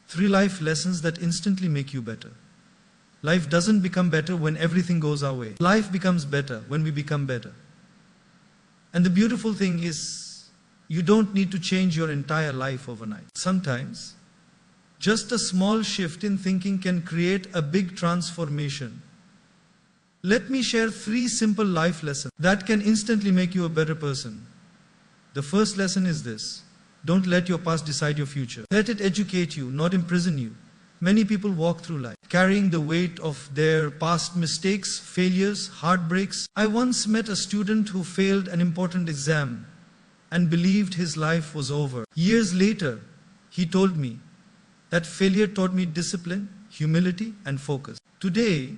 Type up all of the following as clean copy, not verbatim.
3 life lessons that instantly make you better. Life doesn't become better when everything goes our way. Life becomes better when we become better. And the beautiful thing is, you don't need to change your entire life overnight. Sometimes, just a small shift in thinking can create a big transformation. Let me share 3 simple life lessons that can instantly make you a better person. The first lesson is this: don't let your past decide your future. Let it educate you, not imprison you. Many people walk through life carrying the weight of their past mistakes, failures, heartbreaks. I once met a student who failed an important exam and believed his life was over. Years later, he told me that failure taught me discipline, humility, and focus. Today,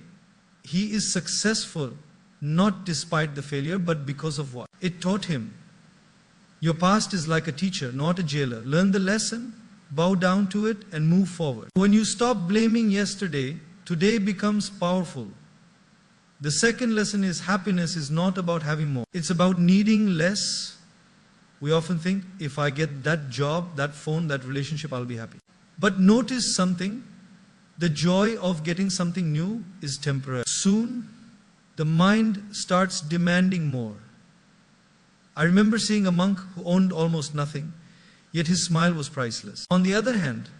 he is successful not despite the failure, but because of what it taught him. Your past is like a teacher, not a jailer. Learn the lesson, bow down to it, and move forward. When you stop blaming yesterday, today becomes powerful. The second lesson is happiness is not about having more. It's about needing less. We often think, if I get that job, that phone, that relationship, I'll be happy. But notice something. The joy of getting something new is temporary. Soon, the mind starts demanding more. I remember seeing a monk who owned almost nothing, yet his smile was priceless. On the other hand,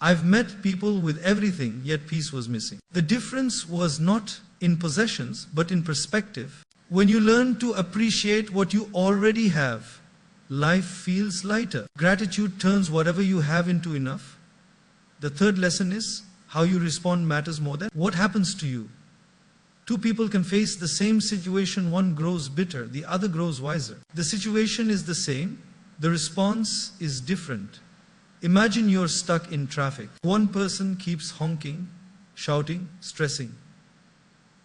I've met people with everything, yet peace was missing. The difference was not in possessions, but in perspective. When you learn to appreciate what you already have, life feels lighter. Gratitude turns whatever you have into enough. The third lesson is, how you respond matters more than what happens to you. 2 people can face the same situation. One grows bitter, the other grows wiser. The situation is the same, the response is different. Imagine you're stuck in traffic. One person keeps honking, shouting, stressing.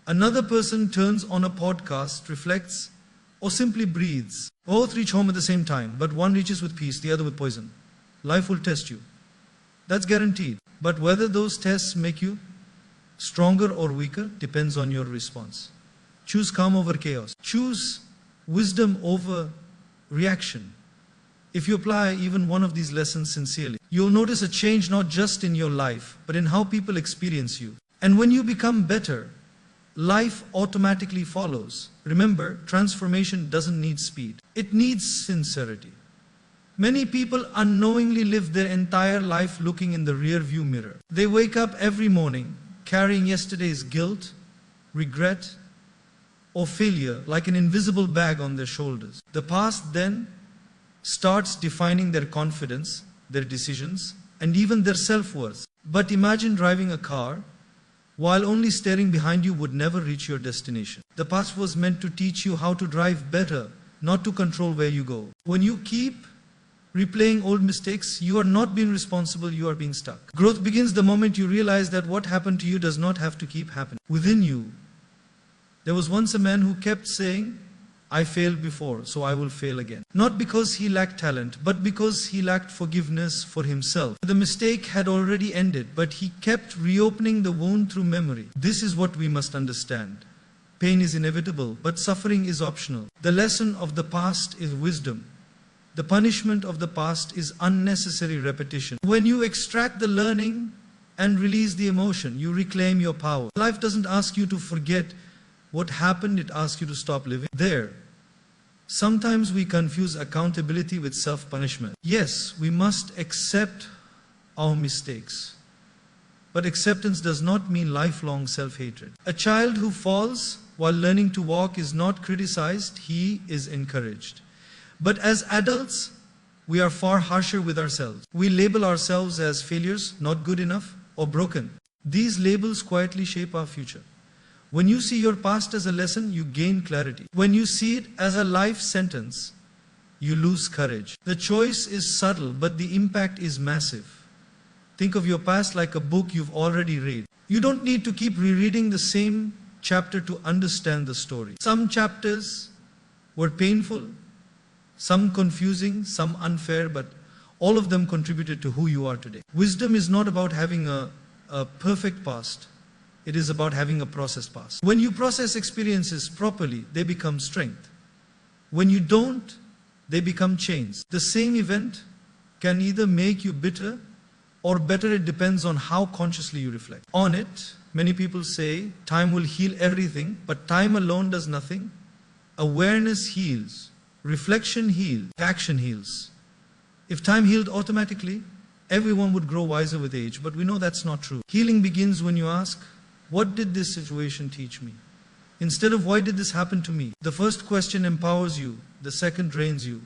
Another person turns on a podcast, reflects, or simply breathes. Both reach home at the same time, but one reaches with peace, the other with poison. Life will test you. That's guaranteed. But whether those tests make you stronger or weaker depends on your response. Choose calm over chaos. Choose wisdom over reaction. If you apply even one of these lessons sincerely, you'll notice a change not just in your life, but in how people experience you. And when you become better, life automatically follows. Remember, transformation doesn't need speed. It needs sincerity. Many people unknowingly live their entire life looking in the rear-view mirror. They wake up every morning carrying yesterday's guilt, regret, or failure like an invisible bag on their shoulders. The past then starts defining their confidence, their decisions, and even their self-worth. But imagine driving a car while only staring behind you would never reach your destination. The past was meant to teach you how to drive better, not to control where you go. When you keep replaying old mistakes, you are not being responsible, you are being stuck. Growth begins the moment you realize that what happened to you does not have to keep happening. Within you, there was once a man who kept saying, I failed before, so I will fail again. Not because he lacked talent, but because he lacked forgiveness for himself. The mistake had already ended, but he kept reopening the wound through memory. This is what we must understand. Pain is inevitable, but suffering is optional. The lesson of the past is wisdom. The punishment of the past is unnecessary repetition. When you extract the learning and release the emotion, you reclaim your power. Life doesn't ask you to forget what happened, it asks you to stop living there. Sometimes we confuse accountability with self-punishment. Yes, we must accept our mistakes. But acceptance does not mean lifelong self-hatred. A child who falls while learning to walk is not criticized, he is encouraged. But as adults, we are far harsher with ourselves. We label ourselves as failures, not good enough, or broken. These labels quietly shape our future. When you see your past as a lesson, you gain clarity. When you see it as a life sentence, you lose courage. The choice is subtle, but the impact is massive. Think of your past like a book you've already read. You don't need to keep rereading the same chapter to understand the story. Some chapters were painful, some confusing, some unfair, but all of them contributed to who you are today. Wisdom is not about having a perfect past. It is about having a processed past. When you process experiences properly, they become strength. When you don't, they become chains. The same event can either make you bitter or better, it depends on how consciously you reflect on it. Many people say time will heal everything, but time alone does nothing. Awareness heals, reflection heals, action heals. If time healed automatically, everyone would grow wiser with age, but we know that's not true. Healing begins when you ask, what did this situation teach me? Instead of why did this happen to me? The first question empowers you, the second drains you.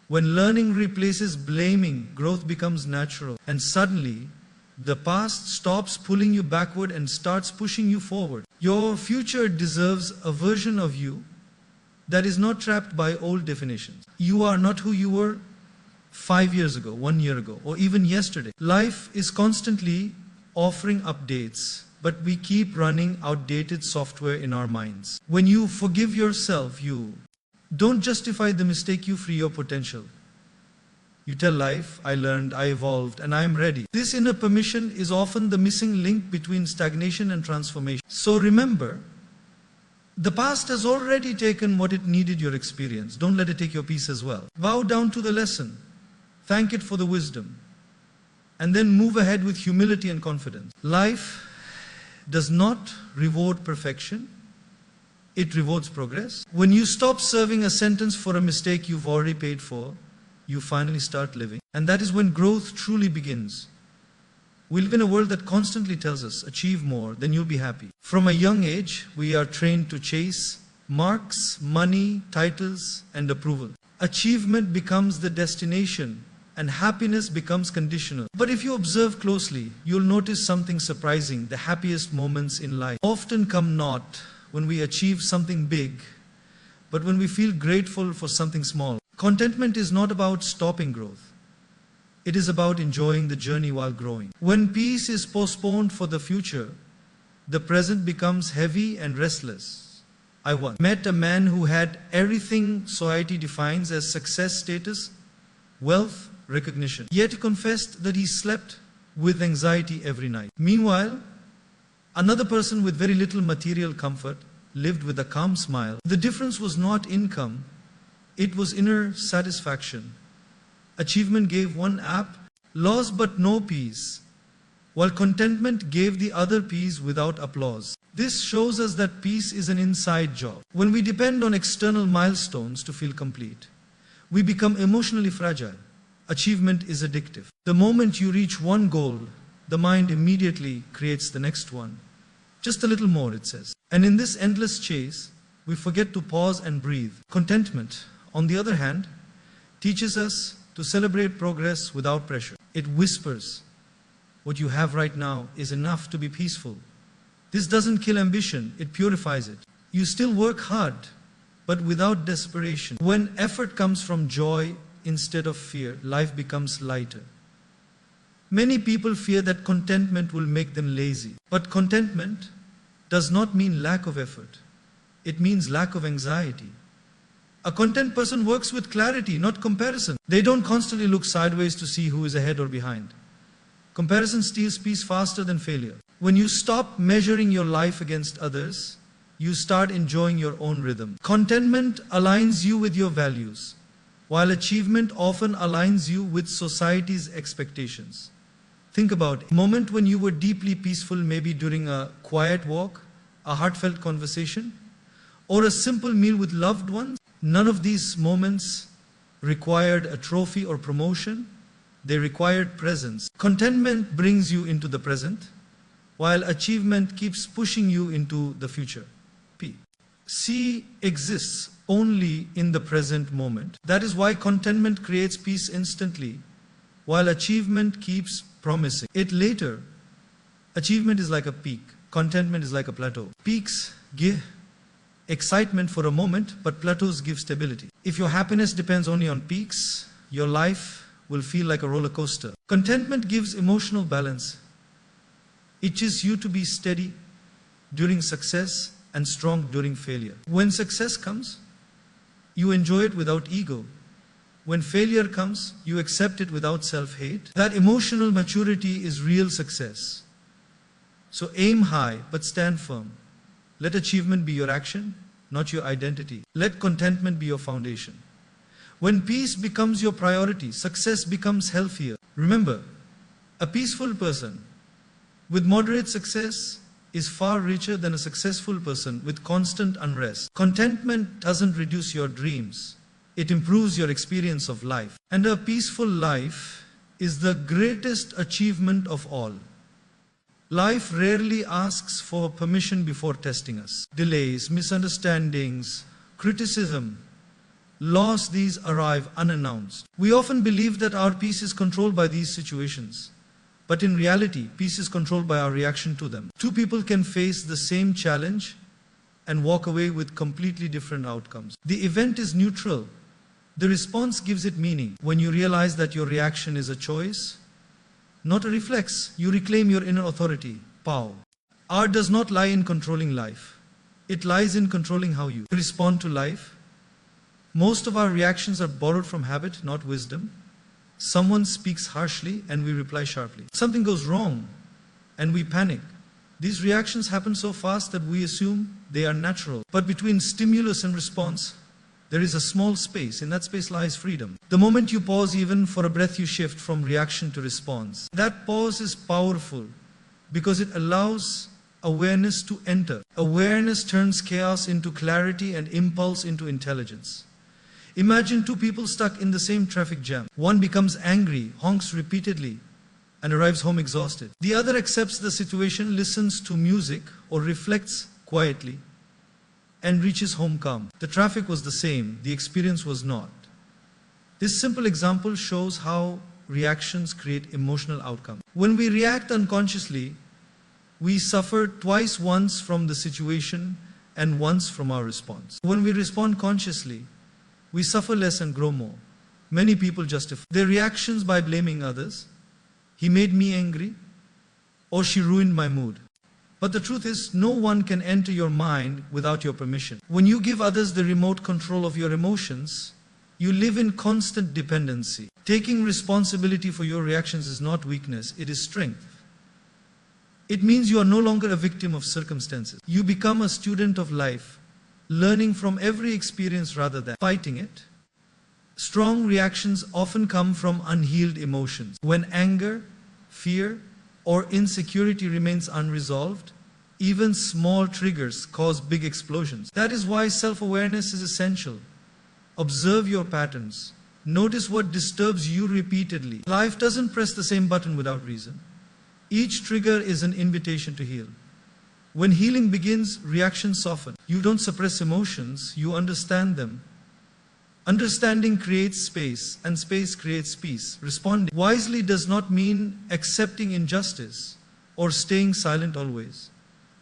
When learning replaces blaming, growth becomes natural. And suddenly, the past stops pulling you backward and starts pushing you forward. Your future deserves a version of you that is not trapped by old definitions. You are not who you were 5 years ago, 1 year ago, or even yesterday. Life is constantly offering updates, but we keep running outdated software in our minds. When you forgive yourself, you don't justify the mistake, you free your potential. You tell life, I learned, I evolved, and I am ready. This inner permission is often the missing link between stagnation and transformation. So remember, the past has already taken what it needed your experience. Don't let it take your peace as well. Bow down to the lesson. Thank it for the wisdom. And then move ahead with humility and confidence. Life does not reward perfection. It rewards progress. When you stop serving a sentence for a mistake you've already paid for, you finally start living. And that is when growth truly begins. We live in a world that constantly tells us, achieve more, then you'll be happy. From a young age, we are trained to chase marks, money, titles, and approval. Achievement becomes the destination, and happiness becomes conditional. But if you observe closely, you'll notice something surprising. The happiest moments in life often come not when we achieve something big, but when we feel grateful for something small. Contentment is not about stopping growth. It is about enjoying the journey while growing. When peace is postponed for the future, the present becomes heavy and restless. I once met a man who had everything society defines as success status, wealth, recognition. Yet he confessed that he slept with anxiety every night. Meanwhile, another person with very little material comfort lived with a calm smile. The difference was not income, it was inner satisfaction. Achievement gave one applause but no peace, while contentment gave the other peace without applause. This shows us that peace is an inside job. When we depend on external milestones to feel complete, we become emotionally fragile. Achievement is addictive. The moment you reach one goal, the mind immediately creates the next one. Just a little more, it says. And in this endless chase, we forget to pause and breathe. Contentment, on the other hand, teaches us to celebrate progress without pressure. It whispers, what you have right now is enough to be peaceful. This doesn't kill ambition, it purifies it. You still work hard, but without desperation. When effort comes from joy instead of fear, life becomes lighter. Many people fear that contentment will make them lazy. But contentment does not mean lack of effort. It means lack of anxiety. A content person works with clarity, not comparison. They don't constantly look sideways to see who is ahead or behind. Comparison steals peace faster than failure. When you stop measuring your life against others, you start enjoying your own rhythm. Contentment aligns you with your values, while achievement often aligns you with society's expectations. Think about it. A moment when you were deeply peaceful, maybe during a quiet walk, a heartfelt conversation, or a simple meal with loved ones. None of these moments required a trophy or promotion. They required presence. Contentment brings you into the present, while achievement keeps pushing you into the future. P. C exists only in the present moment. That is why contentment creates peace instantly, while achievement keeps promising it later. Achievement is like a peak. Contentment is like a plateau. Peaks give excitement for a moment, but plateaus give stability. If your happiness depends only on peaks, your life will feel like a roller coaster. Contentment gives emotional balance. It teaches you to be steady during success and strong during failure. When success comes, you enjoy it without ego. When failure comes, you accept it without self-hate. That emotional maturity is real success. So aim high, but stand firm. Let achievement be your action, not your identity. Let contentment be your foundation. When peace becomes your priority, success becomes healthier. Remember, A peaceful person with moderate success is far richer than a successful person with constant unrest. Contentment doesn't reduce your dreams. It improves your experience of life. And a peaceful life is the greatest achievement of all. Life rarely asks for permission before testing us. Delays, misunderstandings, criticism, loss, these arrive unannounced. We often believe that our peace is controlled by these situations. But in reality, peace is controlled by our reaction to them. Two people can face the same challenge and walk away with completely different outcomes. The event is neutral. The response gives it meaning. When you realize that your reaction is a choice, not a reflex, you reclaim your inner authority, power. Art does not lie in controlling life. It lies in controlling how you respond to life. Most of our reactions are borrowed from habit, not wisdom. Someone speaks harshly and we reply sharply. Something goes wrong and we panic. These reactions happen so fast that we assume they are natural. But between stimulus and response, there is a small space. In that space lies freedom. The moment you pause even for a breath, you shift from reaction to response. That pause is powerful because it allows awareness to enter. Awareness turns chaos into clarity and impulse into intelligence. Imagine two people stuck in the same traffic jam. One becomes angry, honks repeatedly, and arrives home exhausted. The other accepts the situation, listens to music, or reflects quietly, and reaches home calm. The traffic was the same, the experience was not. This simple example shows how reactions create emotional outcomes. When we react unconsciously, we suffer twice, once from the situation and once from our response. When we respond consciously, we suffer less and grow more. Many people justify their reactions by blaming others. He made me angry, or she ruined my mood. But the truth is, no one can enter your mind without your permission. When you give others the remote control of your emotions, you live in constant dependency. Taking responsibility for your reactions is not weakness, it is strength. It means you are no longer a victim of circumstances. You become a student of life, learning from every experience rather than fighting it. Strong reactions often come from unhealed emotions. When anger, fear, or insecurity remains unresolved, even small triggers cause big explosions. That is why self-awareness is essential. Observe your patterns. Notice what disturbs you repeatedly. Life doesn't press the same button without reason. Each trigger is an invitation to heal. When healing begins, reactions soften. You don't suppress emotions, you understand them. Understanding creates space, and space creates peace. Responding wisely does not mean accepting injustice or staying silent always.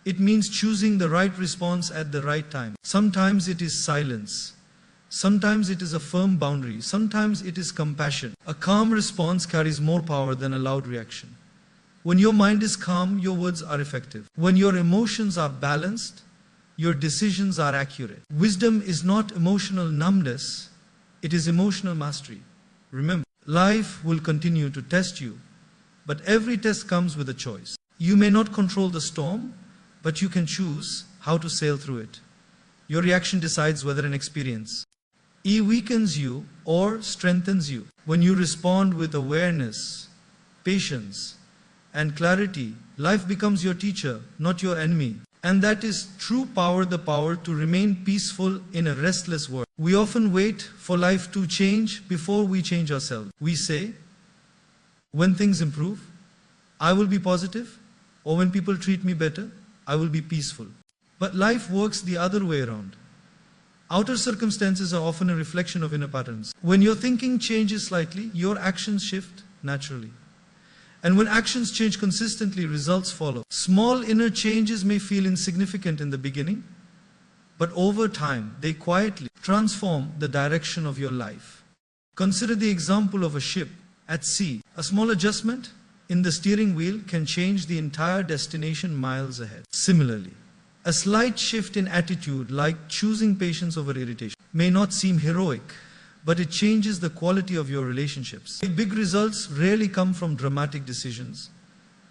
It means choosing the right response at the right time. Sometimes it is silence. Sometimes it is a firm boundary. Sometimes it is compassion. A calm response carries more power than a loud reaction. When your mind is calm, your words are effective. When your emotions are balanced, your decisions are accurate. Wisdom is not emotional numbness, it is emotional mastery. Remember, life will continue to test you, but every test comes with a choice. You may not control the storm, but you can choose how to sail through it. Your reaction decides whether an experience weakens you or strengthens you. When you respond with awareness, patience, and clarity, life becomes your teacher, not your enemy. And that is true power, the power to remain peaceful in a restless world. We often wait for life to change before we change ourselves. We say, when things improve, I will be positive, or when people treat me better, I will be peaceful. But life works the other way around. Outer circumstances are often a reflection of inner patterns. When your thinking changes slightly, your actions shift naturally. And when actions change consistently, results follow. Small inner changes may feel insignificant in the beginning, but over time, they quietly transform the direction of your life. Consider the example of a ship at sea. A small adjustment in the steering wheel can change the entire destination miles ahead. Similarly, a slight shift in attitude, like choosing patience over irritation, may not seem heroic, but it changes the quality of your relationships. Big results rarely come from dramatic decisions.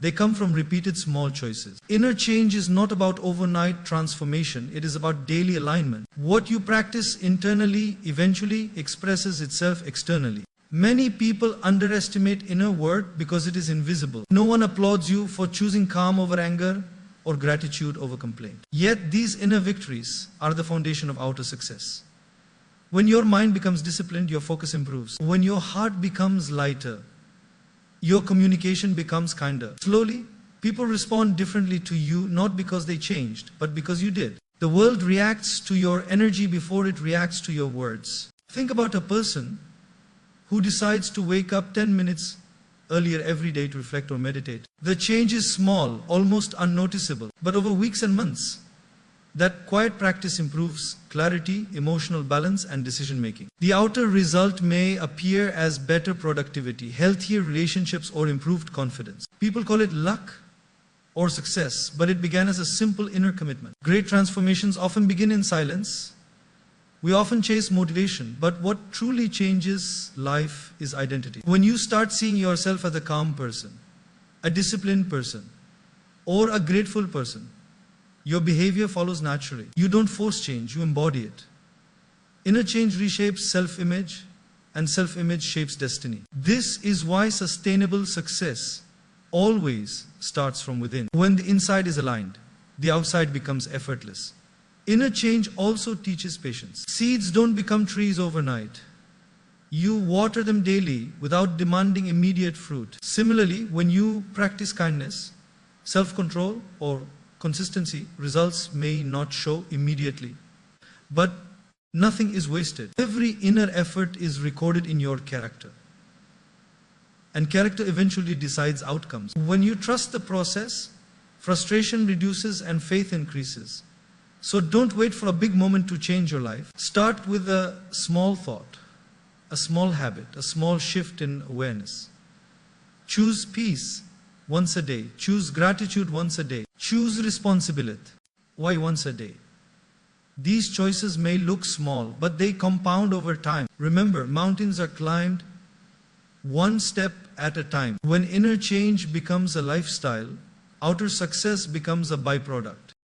They come from repeated small choices. Inner change is not about overnight transformation. It is about daily alignment. What you practice internally eventually expresses itself externally. Many people underestimate inner work because it is invisible. No one applauds you for choosing calm over anger or gratitude over complaint. Yet these inner victories are the foundation of outer success. When your mind becomes disciplined, your focus improves. When your heart becomes lighter, your communication becomes kinder. Slowly, people respond differently to you, not because they changed, but because you did. The world reacts to your energy before it reacts to your words. Think about a person who decides to wake up 10 minutes earlier every day to reflect or meditate. The change is small, almost unnoticeable, but over weeks and months, that quiet practice improves clarity, emotional balance, and decision making. The outer result may appear as better productivity, healthier relationships, or improved confidence. People call it luck or success, but it began as a simple inner commitment. Great transformations often begin in silence. We often chase motivation, but what truly changes life is identity. When you start seeing yourself as a calm person, a disciplined person, or a grateful person, your behavior follows naturally. You don't force change, you embody it. Inner change reshapes self-image, and self-image shapes destiny. This is why sustainable success always starts from within. When the inside is aligned, the outside becomes effortless. Inner change also teaches patience. Seeds don't become trees overnight. You water them daily without demanding immediate fruit. Similarly, when you practice kindness, self-control, or consistency, results may not show immediately. But nothing is wasted. Every inner effort is recorded in your character. And character eventually decides outcomes. When you trust the process, frustration reduces and faith increases. So don't wait for a big moment to change your life. Start with a small thought, a small habit, a small shift in awareness. Choose peace once a day. Choose gratitude once a day. Choose responsibility. Why once a day? These choices may look small, but they compound over time. Remember, mountains are climbed one step at a time. When inner change becomes a lifestyle, outer success becomes a byproduct.